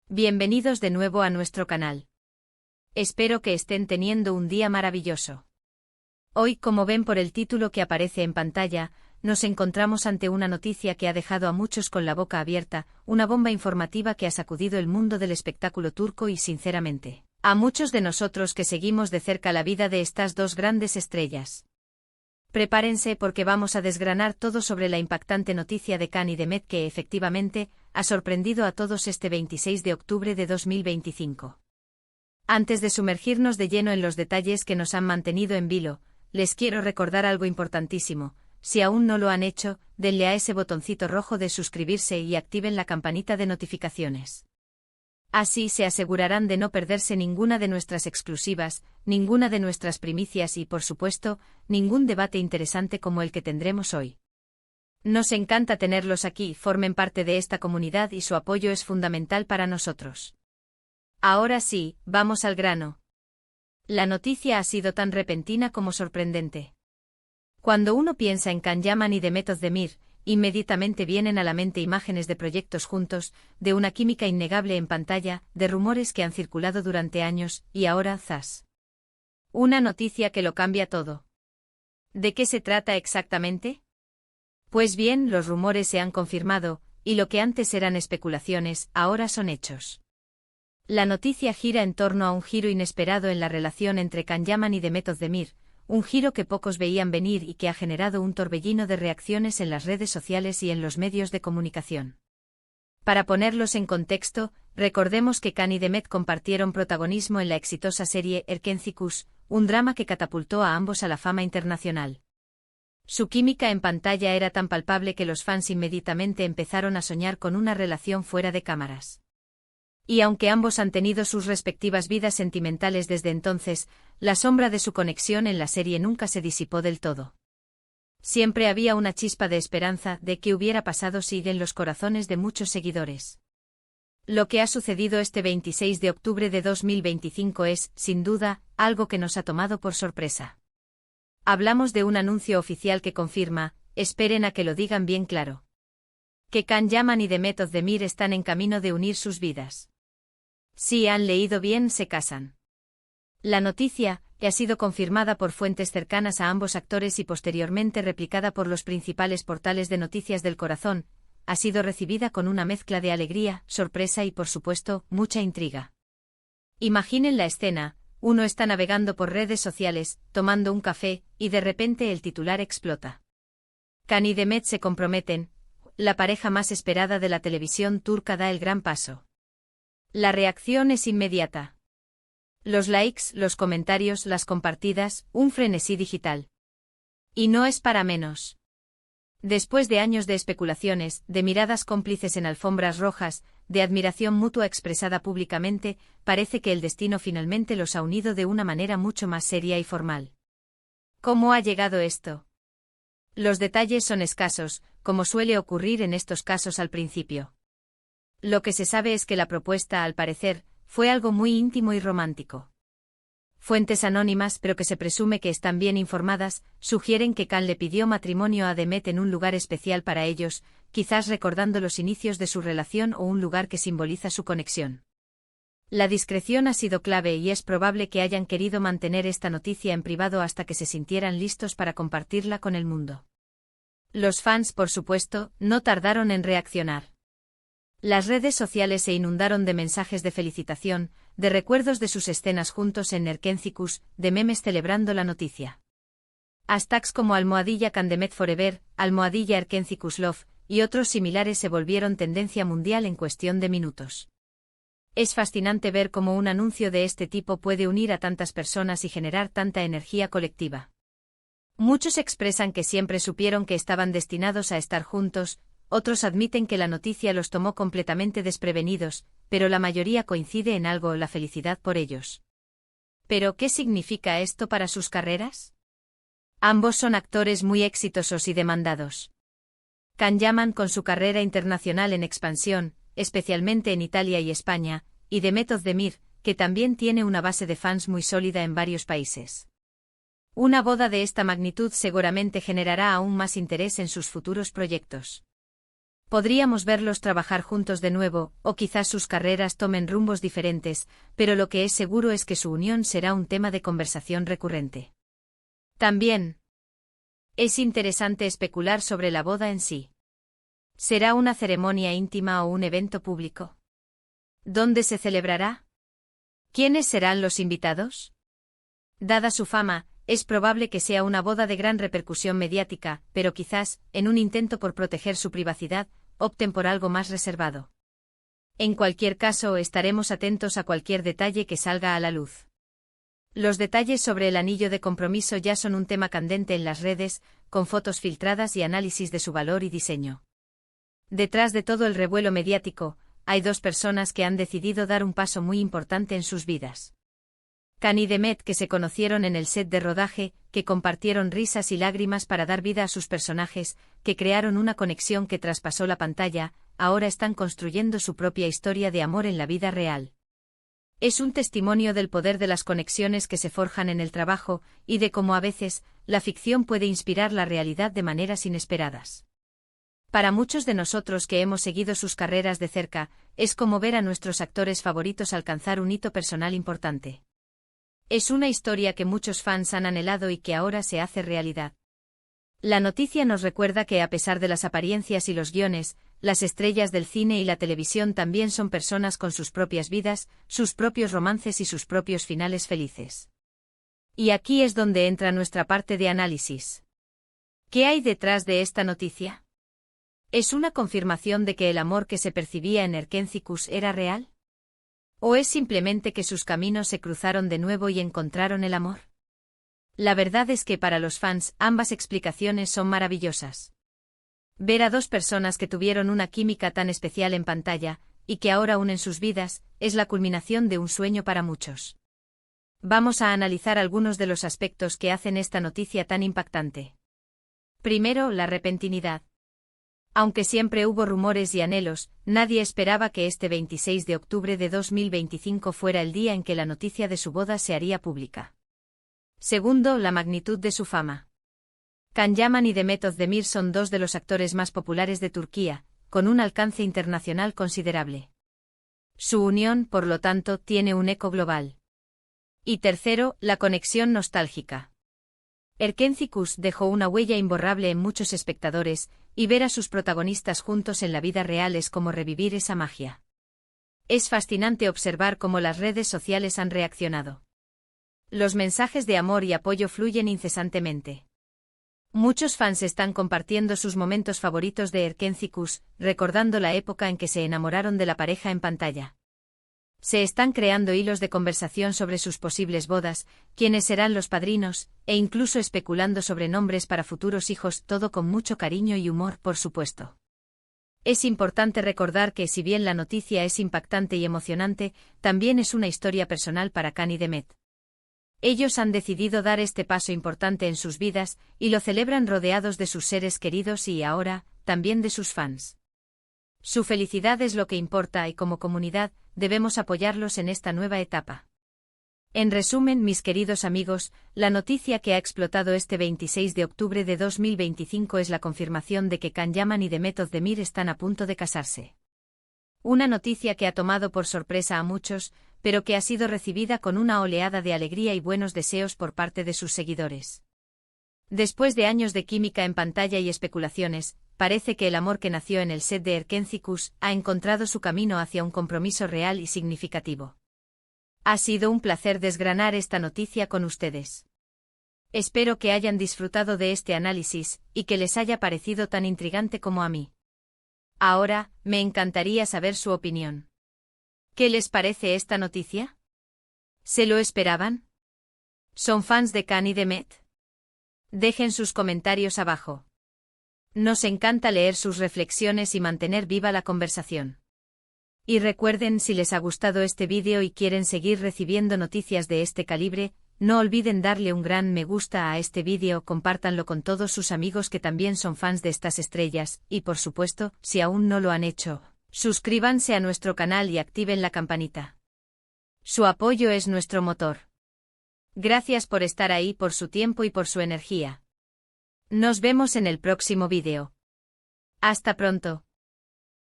Bienvenidos de nuevo a nuestro canal. Espero que estén teniendo un día maravilloso. Hoy, como ven por el título que aparece en pantalla, nos encontramos ante una noticia que ha dejado a muchos con la boca abierta, una bomba informativa que ha sacudido el mundo del espectáculo turco y, sinceramente, a muchos de nosotros que seguimos de cerca la vida de estas dos grandes estrellas. Prepárense porque vamos a desgranar todo sobre la impactante noticia de Can y Demet que, efectivamente, ha sorprendido a todos este 26 de octubre de 2025. Antes de sumergirnos de lleno en los detalles que nos han mantenido en vilo, les quiero recordar algo importantísimo. Si aún no lo han hecho, denle a ese botoncito rojo de suscribirse y activen la campanita de notificaciones. Así se asegurarán de no perderse ninguna de nuestras exclusivas, ninguna de nuestras primicias y, por supuesto, ningún debate interesante como el que tendremos hoy. Nos encanta tenerlos aquí, formen parte de esta comunidad y su apoyo es fundamental para nosotros. Ahora sí, vamos al grano. La noticia ha sido tan repentina como sorprendente. Cuando uno piensa en Can Yaman y Demet Özdemir, inmediatamente vienen a la mente imágenes de proyectos juntos, de una química innegable en pantalla, de rumores que han circulado durante años, y ahora, ¡zas! Una noticia que lo cambia todo. ¿De qué se trata exactamente? Pues bien, los rumores se han confirmado, y lo que antes eran especulaciones, ahora son hechos. La noticia gira en torno a un giro inesperado en la relación entre Can Yaman y Demet Özdemir, un giro que pocos veían venir y que ha generado un torbellino de reacciones en las redes sociales y en los medios de comunicación. Para ponerlos en contexto, recordemos que Can y Demet compartieron protagonismo en la exitosa serie Erkenci, un drama que catapultó a ambos a la fama internacional. Su química en pantalla era tan palpable que los fans inmediatamente empezaron a soñar con una relación fuera de cámaras. Y aunque ambos han tenido sus respectivas vidas sentimentales desde entonces, la sombra de su conexión en la serie nunca se disipó del todo. Siempre había una chispa de esperanza de qué hubiera pasado si en los corazones de muchos seguidores. Lo que ha sucedido este 26 de octubre de 2025 es, sin duda, algo que nos ha tomado por sorpresa. Hablamos de un anuncio oficial que confirma, esperen a que lo digan bien claro, que Can Yaman y Demet Özdemir están en camino de unir sus vidas. Si han leído bien, se casan. La noticia, que ha sido confirmada por fuentes cercanas a ambos actores y posteriormente replicada por los principales portales de noticias del corazón, ha sido recibida con una mezcla de alegría, sorpresa y, por supuesto, mucha intriga. Imaginen la escena, uno está navegando por redes sociales, tomando un café, y de repente el titular explota. Can y Demet se comprometen, la pareja más esperada de la televisión turca da el gran paso. La reacción es inmediata. Los likes, los comentarios, las compartidas, un frenesí digital. Y no es para menos. Después de años de especulaciones, de miradas cómplices en alfombras rojas, de admiración mutua expresada públicamente, parece que el destino finalmente los ha unido de una manera mucho más seria y formal. ¿Cómo ha llegado esto? Los detalles son escasos, como suele ocurrir en estos casos al principio. Lo que se sabe es que la propuesta, al parecer, fue algo muy íntimo y romántico. Fuentes anónimas, pero que se presume que están bien informadas, sugieren que Can le pidió matrimonio a Demet en un lugar especial para ellos, quizás recordando los inicios de su relación o un lugar que simboliza su conexión. La discreción ha sido clave y es probable que hayan querido mantener esta noticia en privado hasta que se sintieran listos para compartirla con el mundo. Los fans, por supuesto, no tardaron en reaccionar. Las redes sociales se inundaron de mensajes de felicitación, de recuerdos de sus escenas juntos en Erkenci, de memes celebrando la noticia. Hashtags como #Can Demet Forever, #Erkenci Love, y otros similares se volvieron tendencia mundial en cuestión de minutos. Es fascinante ver cómo un anuncio de este tipo puede unir a tantas personas y generar tanta energía colectiva. Muchos expresan que siempre supieron que estaban destinados a estar juntos, otros admiten que la noticia los tomó completamente desprevenidos, pero la mayoría coincide en algo: la felicidad por ellos. ¿Pero qué significa esto para sus carreras? Ambos son actores muy exitosos y demandados. Can Yaman con su carrera internacional en expansión, especialmente en Italia y España, y Demet Özdemir, que también tiene una base de fans muy sólida en varios países. Una boda de esta magnitud seguramente generará aún más interés en sus futuros proyectos. Podríamos verlos trabajar juntos de nuevo, o quizás sus carreras tomen rumbos diferentes, pero lo que es seguro es que su unión será un tema de conversación recurrente. También es interesante especular sobre la boda en sí. ¿Será una ceremonia íntima o un evento público? ¿Dónde se celebrará? ¿Quiénes serán los invitados? Dada su fama, es probable que sea una boda de gran repercusión mediática, pero quizás, en un intento por proteger su privacidad, opten por algo más reservado. En cualquier caso, estaremos atentos a cualquier detalle que salga a la luz. Los detalles sobre el anillo de compromiso ya son un tema candente en las redes, con fotos filtradas y análisis de su valor y diseño. Detrás de todo el revuelo mediático, hay dos personas que han decidido dar un paso muy importante en sus vidas. Khan y Demet, que se conocieron en el set de rodaje, que compartieron risas y lágrimas para dar vida a sus personajes, que crearon una conexión que traspasó la pantalla, ahora están construyendo su propia historia de amor en la vida real. Es un testimonio del poder de las conexiones que se forjan en el trabajo, y de cómo a veces, la ficción puede inspirar la realidad de maneras inesperadas. Para muchos de nosotros que hemos seguido sus carreras de cerca, es como ver a nuestros actores favoritos alcanzar un hito personal importante. Es una historia que muchos fans han anhelado y que ahora se hace realidad. La noticia nos recuerda que a pesar de las apariencias y los guiones, las estrellas del cine y la televisión también son personas con sus propias vidas, sus propios romances y sus propios finales felices. Y aquí es donde entra nuestra parte de análisis. ¿Qué hay detrás de esta noticia? ¿Es una confirmación de que el amor que se percibía en Erkénthicus era real? ¿O es simplemente que sus caminos se cruzaron de nuevo y encontraron el amor? La verdad es que para los fans ambas explicaciones son maravillosas. Ver a dos personas que tuvieron una química tan especial en pantalla, y que ahora unen sus vidas, es la culminación de un sueño para muchos. Vamos a analizar algunos de los aspectos que hacen esta noticia tan impactante. Primero, la repentinidad. Aunque siempre hubo rumores y anhelos, nadie esperaba que este 26 de octubre de 2025 fuera el día en que la noticia de su boda se haría pública. Segundo, la magnitud de su fama. Can Yaman y Demet Özdemir son dos de los actores más populares de Turquía, con un alcance internacional considerable. Su unión, por lo tanto, tiene un eco global. Y tercero, la conexión nostálgica. Erkénthicus dejó una huella imborrable en muchos espectadores, y ver a sus protagonistas juntos en la vida real es como revivir esa magia. Es fascinante observar cómo las redes sociales han reaccionado. Los mensajes de amor y apoyo fluyen incesantemente. Muchos fans están compartiendo sus momentos favoritos de Erkénthicus, recordando la época en que se enamoraron de la pareja en pantalla. Se están creando hilos de conversación sobre sus posibles bodas, quiénes serán los padrinos, e incluso especulando sobre nombres para futuros hijos, todo con mucho cariño y humor, por supuesto. Es importante recordar que si bien la noticia es impactante y emocionante, también es una historia personal para Khan y Demet. Ellos han decidido dar este paso importante en sus vidas, y lo celebran rodeados de sus seres queridos y ahora, también de sus fans. Su felicidad es lo que importa y como comunidad, debemos apoyarlos en esta nueva etapa. En resumen, mis queridos amigos, la noticia que ha explotado este 26 de octubre de 2025 es la confirmación de que Can Yaman y Demet Özdemir están a punto de casarse. Una noticia que ha tomado por sorpresa a muchos, pero que ha sido recibida con una oleada de alegría y buenos deseos por parte de sus seguidores. Después de años de química en pantalla y especulaciones, parece que el amor que nació en el set de Erkénthicus ha encontrado su camino hacia un compromiso real y significativo. Ha sido un placer desgranar esta noticia con ustedes. Espero que hayan disfrutado de este análisis, y que les haya parecido tan intrigante como a mí. Ahora, me encantaría saber su opinión. ¿Qué les parece esta noticia? ¿Se lo esperaban? ¿Son fans de Khan y Demet? Dejen sus comentarios abajo. Nos encanta leer sus reflexiones y mantener viva la conversación. Y recuerden, si les ha gustado este vídeo y quieren seguir recibiendo noticias de este calibre, no olviden darle un gran me gusta a este vídeo, compártanlo con todos sus amigos que también son fans de estas estrellas, y por supuesto, si aún no lo han hecho, suscríbanse a nuestro canal y activen la campanita. Su apoyo es nuestro motor. Gracias por estar ahí, por su tiempo y por su energía. Nos vemos en el próximo vídeo. Hasta pronto.